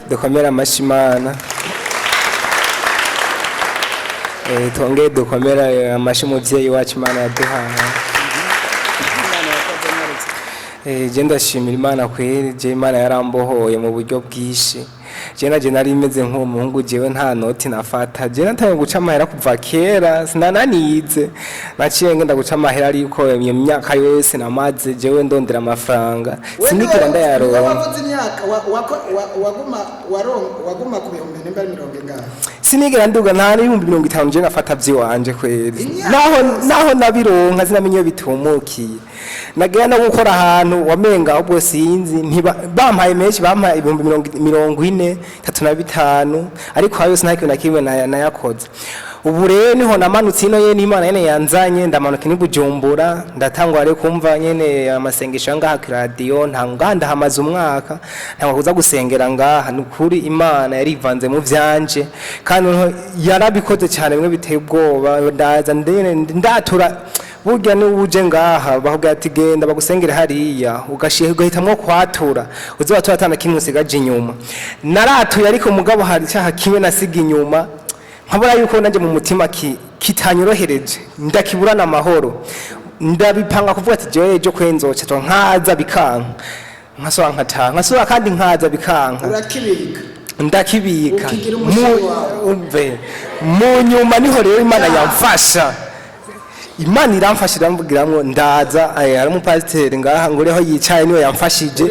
dukomera amashimana twongeye dukomera amashi umuvyeyi wacu Imana yaduhaye. Je ndashimira Imana kweri, je Imana yarambohoye mu buryo bwishi. Je naje nari imeze nk'umuhungu jewe nta noti nafata. Je nataye guca amahera kuva kera sinananize. Naciye ngenda guca amahera ariko iyo myaka yose namaze jewe ndondera amafaranga. Sinigera ndayaronka. Wavuze imyaka waguma ku bihumbi n'imbere 70. Sinigera nduga nta n'ibihumbi 50 je nafata vyiwanje kweri. Naho nabironka sinamenye bitumukiye. Nagiye no gukora ahantu wamenga ubwo sinzi bampaye menshi bampaye ibihumbi 40 35 ariko hayo sinaki nakimwe na yakoze. Ubu rero niho namanutse ino yene Imana yene yanzanye ndamanuka ni Bujumbura ndatangwa rero kumva nyene amasengesho ngaha ku radio ntanganda hamaze umwaka ntabwo kuza gusengera ngaha nukuri Imana yarivanze mu vyanje kandi yarabikoze cyane bimwe biteye ubwoba ndaza ndatura burya ni uje ngaha bavuga ati genda bagusengere hariya ugashiye ugahitamwo kwatura uzobatura atana kimwe usigaje inyuma naratuye ariko mugabo hari cyaha kimwe nasiga inyuma nkabona yuko nanje mu mutima kitanyorohereje ndakiburana amahoro ndabipanga kuvuga ati jewe ejo kwenzoca nkaza bikanka nkasora nkasora kandi nkaza bikanka urakibika ndakibika mu nyuma niho rero Imana yamfasha Imana iramfasha iramvugiramwo ndaza ari mu pasteur ngaha ngoreho yicaye niwe yamfashije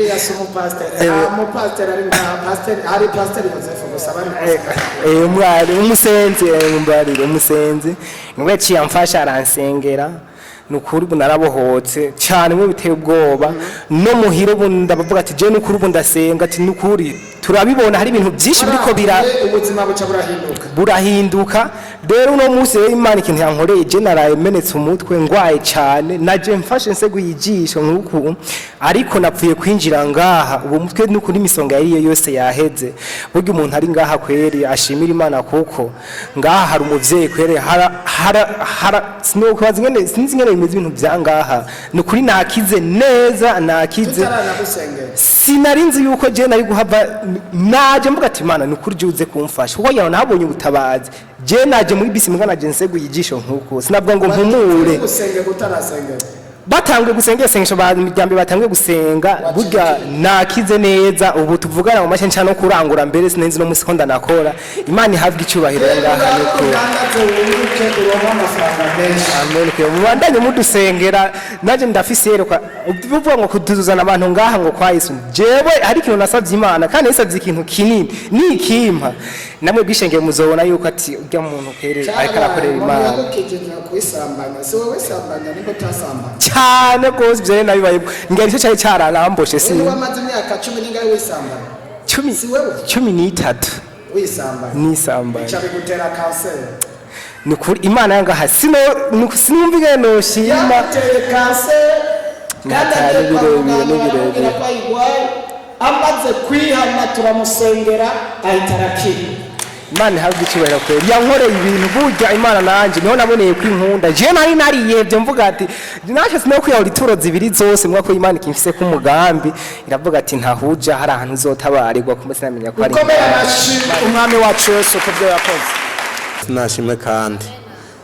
mu pasteur ari ngaha pasteur ari pasteur Joseph gusabana umwari umusenzi umbarire umusenzi ngwe ci yamfasha aransengera nukuri bunarabohotse cyane mu biteye ubwoba no muhiro bundabavuga ati je nukuri bundasenga ati nukuri turabibona hari ibintu byinshi biriko ubuzima buca burahinduka rero uno munsi Imana ikintu yankoreye je naraye menetse umutwe ngwaye cyane naje mfashe nsego yijisho nkuko ariko napfuye kwinjira ngaha ubu mutwe nukuri misonga yariyo yose yaheze buryo umuntu ari ngaha kweri ashimira Imana kuko ngaha hari umuvyeyi kweri sinokwaza ngene sinzi ngene bimeze ibintu byangaha nukuri nakize neza nakize sinarinzi yuko je nari guhava naje mvuga ati Imana nukuri juze kumfasha kuko yaho nabonye ubutabazi je naje muri bisi mugana je nsego yigisho nkuko sinavuga ngo mpumure batangwe gusengera sengesho bamijyambe batangwe gusenga burya nakize neza ubu tuvugana mu mashe ncano kurangura mbere sinenzi no musi konda nakora Imana ihavye icyubahiro ngaha nuko amen ko mubandanye mudusengera naje ndafise yerekwa uvuga ngo kuduzana abantu ngaha ngo kwa Yesu jewe ari kintu nasavye Imana kandi yasavye ikintu kinini ni kimpa namwe bwishengeye muzobona yuko ati urya muntu kerere ariko arakorera Imana si wowe sambanya niko tasambanya cyane gose byo nabibaye ngari cyo cyari cyararamboshe si wamaze imyaka 10 ningaye wisambanya 10 si wewe 13 wisambanya nisambanya cyari gutera cancer nukuri Imana yanga hasino sinumvige no shima tele cancer kandi birebire amaze kwihana turamusengera ahitarakira Imana havuga icyubahiro kwe yankoreye ibintu burya Imana nanje niho naboneye kwinkunda je nari nariyevye mvuga ati naje sino kwiyahura ituro zibiri zose mwako Imana ikimfise ku mugambi iravuga ati ntahuja hari ahantu uzotabarirwa kumbe sinamenya ko ari umwami wacu Yesu ko byo yakoze nashime kandi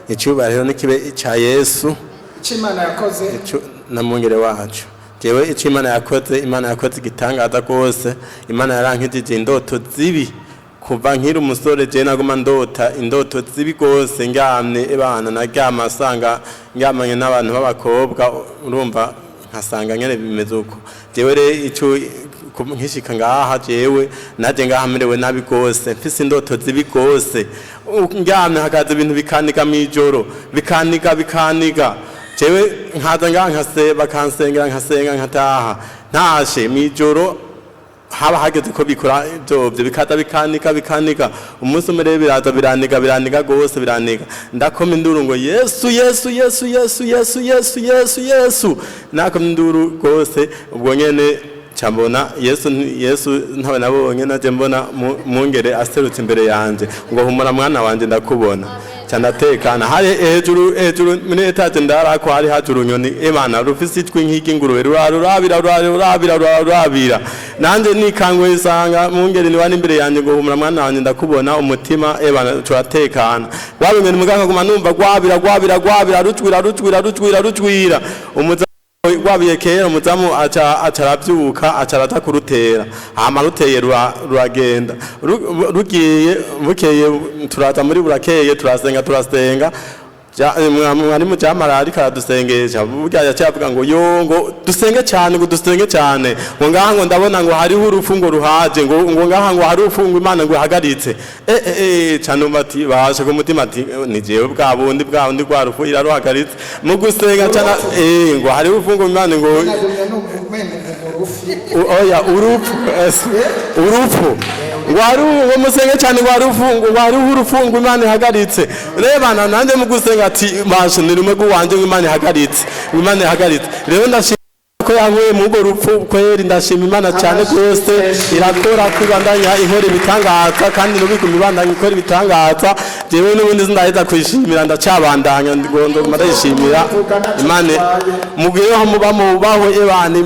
icyubahiro nikibe cya Yesu Imana yakoze na mungere wacu jewe Imana yakoze igitangaza kose Imana yarankijije indoto zibi kuva nkiri umusore je naguma ndota indoto zibi gose ngamne ebana naryama asanga ngamanye n'abantu b'abakobwa urumva nkasanga nyene bimeze uko jewe re ico nkishika ngaha jewe naje ngahamerewe nabi gose mfise indoto zibi gose ngamne hagaze ibintu bikanika mwijoro bikanika jewe nkaza ngankase bakansengera nkasenga nkataha ntashe mwijoro haba hageze ko bikora ibyo bikata bikanika umunsi umere biraza biraniga gose biraniga ndakoma induru ngo Yesu nakoma induru gose ubwo nyene cyambona Yesu ntawe nabonye naje mbona mungere aserutse imbere yanje ngo humura mwana wanje ndakubona canatekana hari hejuru muri etage ndarako hari hajuru nyoni Imana rufise itwi nk'iki ngurube rurabira nanje nikangwe isanga mungeri niwani imbere yanje ngo humura mwana wanje ndakubona umutima Imana turatekana warunyoni muganga guma numva gwabira rucwira wabiye kera umuzamu acaravyuka acarata kurutera hama ruteye ruragenda rugiye bukeye turaza muri burakeye turasenga mwari mu jamarari karadusengesha burya yacavuga ngo ngo dusenge cyane ngo ngaha ngo ndabona ngo hariho urufungo ruhaje ngo ngaha ngo hari urufungo Imana ngo ihagaritse cyane bati bashe ku mutima ati ni jewe bwa bundi rwa rufu iraruhagaritse mu gusenga cyane ngo hariho urufungo Imana ngo oya urupfu ngwaru umusenge cyane ngwaru urufungo Imana ihagaritse rebana nande mu gusenga ati bashe nirumwe guwanje Imana ihagaritse rero ndashima ko yankuye mu rupfu kweri ndashima Imana cyane rwose irakora kwibandanya inkora ibitangaza kandi nubiko mibandanya ikora ibitangaza jewe n'ubundi ndaheza kwishimira ndacabandanya ngondo marayishimira Imana mugiye ho muba mu baho Imana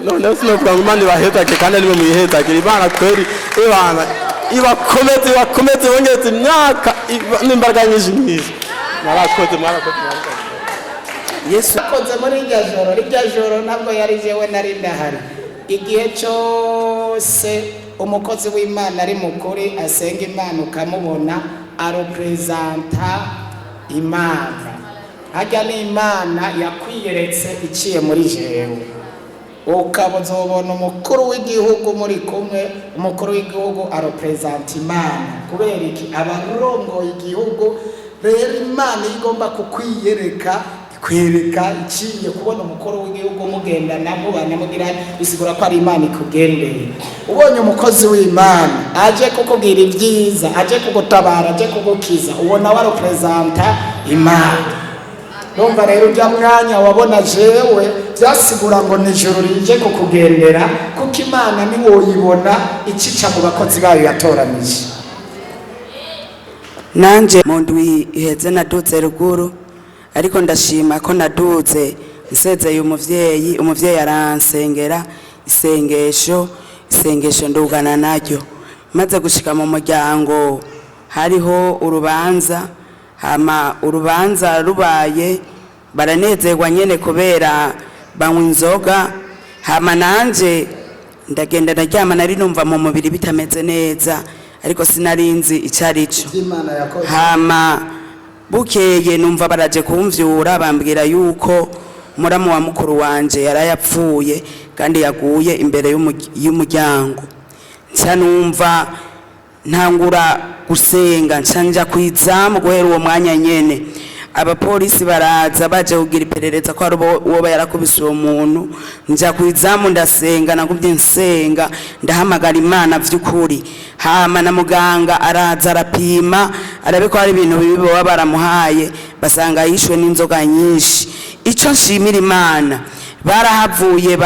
none sinovuga ngo Imana ibahezake kandi niwe muyihezake Imana kweri Imana ibakomeze bongeze imyaka n'imbaraga nyinshi mwarakoze Yesu akoze muri irya joro ntabwo yari jewe nari ndahari igihe cyose umukozi w'Imana ari mukuri asenga Imana ukamubona arepresenta Imana hajya n'Imana yakwiyeretse iciye muri jewe ukabuzobona umukuru w'igihugu muri kumwe umukuru w'igihugu arepresenta Imana kubera iki abarongoye igihugu rero Imana igomba kukwiyereka kwereka iciye kubona umukuru w'igihugu mugendana mubana mugira bisigura ko ari Imana ikugendeye ubonye umukozi w'Imana aje kukubwira ibyiza aje kugutabara aje kugukiza ubona wa representa Imana numva rero ujya mwanya wabona jewe byasigura ngo nijoro rije kukugendera kuko Imana ni woyibona icica mu bakozi bayo yatoranije nanje mu ndwi iheze nadutse ruguru ariko ndashima ko naduze nsezeye umuvyeyi aransengera isengesho ndugana naryo maze gushika mu muryango hariho urubanza rubaye baranezerwa nyene kubera banywa inzoga hama nanje ndagenda ndaryama nari numva mu mubiri bitameze neza ariko sinarinzi icarico hama bukeye numva baraje kumvyura bambwira yuko muramu wa mukuru wanje yarayapfuye kandi yaguye imbere y'umuryango nca numva ntangura gusenga nca kwizamu guhera uwo mwanya nyene abapolisi baraza baje kugira iperereza ko ari uwo yarakubise uwo muntu nja kwizamu ndasenga nagumye nsenga ndahamagara Imana vyukuri hama na muganga araza arapima arabe ko hari ibintu bibi baba baramuhaye basanga yishwe n'inzoga nyinshi ico nshimira Imana barahavuye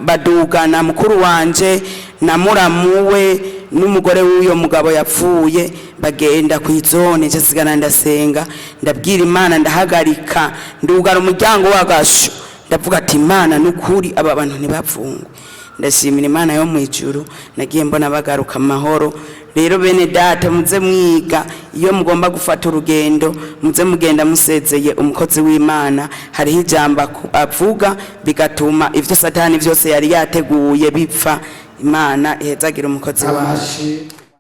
badugana mukuru wanje na muramuwe n'umugore w'uyo mugabo yapfuye bagenda kw'izone nje sigana ndasenga ndabwira Imana ndahagarika ndugara umuryango wagasho ndavuga ati Imana n'ukuri aba bantu ntibapfungwe ndashimira Imana yo mu ijuru nagiye mbona bagaruka amahoro rero bene data muze mwiga iyo mugomba gufata urugendo muze mugenda musezeye umukozi w'Imana hariho ijambo avuga bigatuma ivyo satani vyose yari yateguye bipfa Imana ihezagira umukozi wawe